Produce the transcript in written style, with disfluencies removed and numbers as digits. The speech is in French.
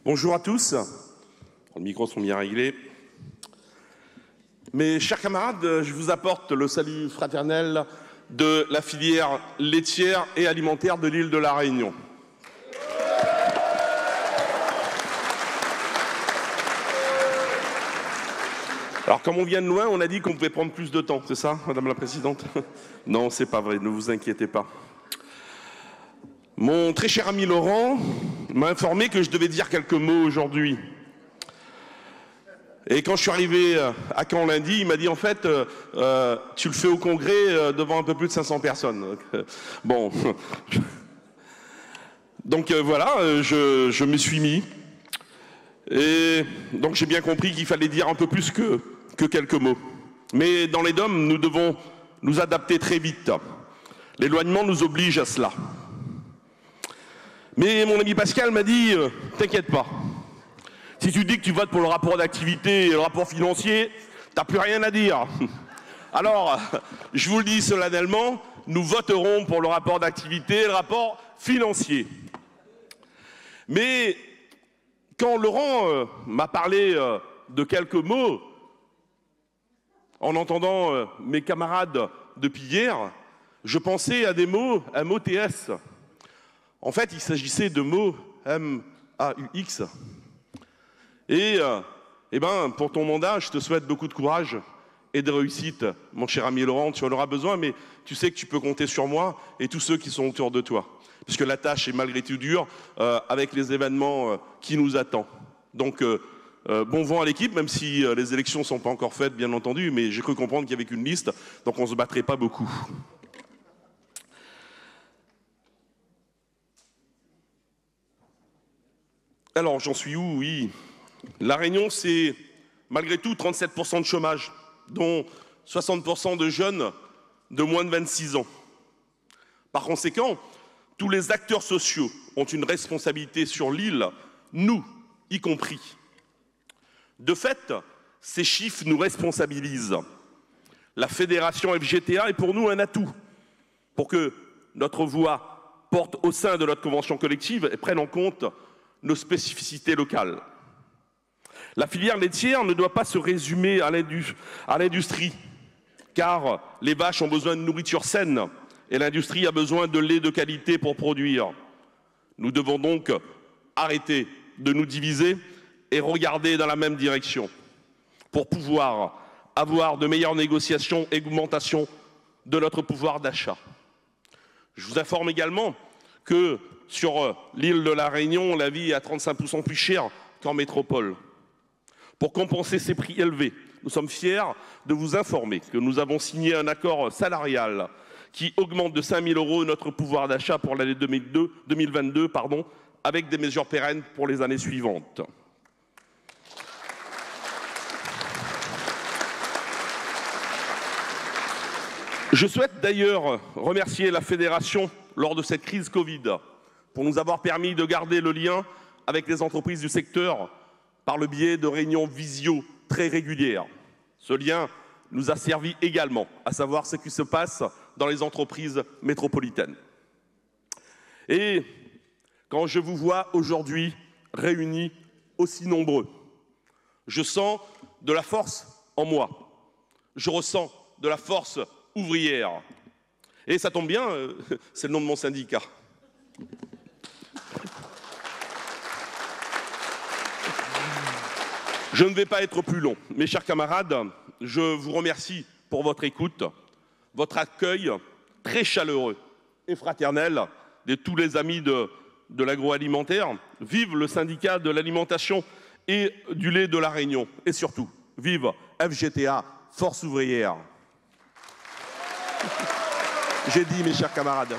Bonjour à tous. Les micros sont bien réglés. Mes chers camarades, je vous apporte le salut fraternel de la filière laitière et alimentaire de l'île de la Réunion. Alors, comme on vient de loin, on a dit qu'on pouvait prendre plus de temps, c'est ça, Madame la Présidente? Non, c'est pas vrai, ne vous inquiétez pas. Mon très cher ami Laurent m'a informé que je devais dire quelques mots aujourd'hui. Et quand je suis arrivé à Caen lundi, il m'a dit en fait, tu le fais au Congrès devant un peu plus de 500 personnes. Bon. Donc voilà, je me suis mis. Et donc j'ai bien compris qu'il fallait dire un peu plus que quelques mots. Mais dans les DOM, nous devons nous adapter très vite. L'éloignement nous oblige à cela. Mais mon ami Pascal m'a dit, t'inquiète pas. Si tu dis que tu votes pour le rapport d'activité et le rapport financier, t'as plus rien à dire. Alors, je vous le dis solennellement, nous voterons pour le rapport d'activité et le rapport financier. Mais quand Laurent m'a parlé de quelques mots, en entendant mes camarades depuis hier, je pensais à des mots, un mot TS. En fait, il s'agissait de mots M-A-U-X. Et pour ton mandat, je te souhaite beaucoup de courage et de réussite, mon cher ami Laurent. Tu en auras besoin, mais tu sais que tu peux compter sur moi et tous ceux qui sont autour de toi. Puisque la tâche est malgré tout dure avec les événements qui nous attendent. Donc, bon vent à l'équipe, même si les élections ne sont pas encore faites, bien entendu, mais j'ai cru comprendre qu'il y avait qu'une liste, donc on ne se battrait pas beaucoup. Alors, j'en suis où? Oui. La Réunion, c'est malgré tout 37% de chômage, dont 60% de jeunes de moins de 26 ans. Par conséquent, tous les acteurs sociaux ont une responsabilité sur l'île, nous y compris. De fait, ces chiffres nous responsabilisent. La fédération FGTA est pour nous un atout pour que notre voix porte au sein de notre convention collective et prenne en compte nos spécificités locales. La filière laitière ne doit pas se résumer à l'industrie, car les vaches ont besoin de nourriture saine et l'industrie a besoin de lait de qualité pour produire. Nous devons donc arrêter de nous diviser et regarder dans la même direction pour pouvoir avoir de meilleures négociations et augmentation de notre pouvoir d'achat. Je vous informe également que sur l'île de la Réunion, la vie est à 35% plus chère qu'en métropole. Pour compenser ces prix élevés, nous sommes fiers de vous informer que nous avons signé un accord salarial qui augmente de 5 000 € notre pouvoir d'achat pour l'année 2022, avec des mesures pérennes pour les années suivantes. Je souhaite d'ailleurs remercier la Fédération lors de cette crise Covid pour nous avoir permis de garder le lien avec les entreprises du secteur par le biais de réunions visio très régulières. Ce lien nous a servi également à savoir ce qui se passe dans les entreprises métropolitaines. Et quand je vous vois aujourd'hui réunis aussi nombreux, je sens de la force en moi. Je ressens de la force ouvrière. Et ça tombe bien, c'est le nom de mon syndicat. Je ne vais pas être plus long. Mes chers camarades, je vous remercie pour votre écoute, votre accueil très chaleureux et fraternel de tous les amis de l'agroalimentaire. Vive le syndicat de l'alimentation et du lait de la Réunion. Et surtout, vive FGTA, Force ouvrière. J'ai dit, mes chers camarades.